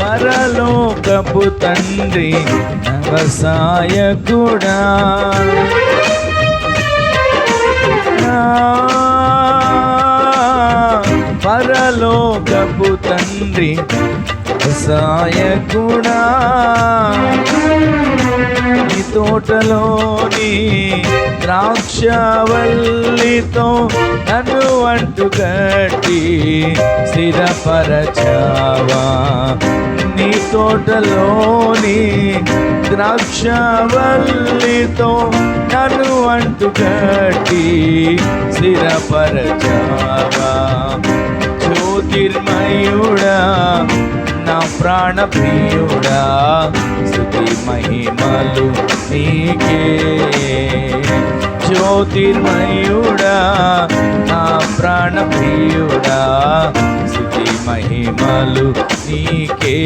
పరలోకపు తండ్రి నవసాయకుడా, పరలోకపు తండ్రి సాయకుడా, నీ తోటలోని ద్రాక్షవల్లితో నన్ను అంటుకట్టి స్థిరపరచావా. నీ తోటలోని ద్రాక్షవల్లితో నన్ను అంటుకట్టి స్థిరపరచావా. జ్యోతిర్మయుడా నా ప్రాణ ప్రియుడా, స్తుతి మహిమలు నీకే. జ్యోతిర్మయుడా నా ప్రాణ ప్రియుడా, స్తుతి మహిమలు నీకే.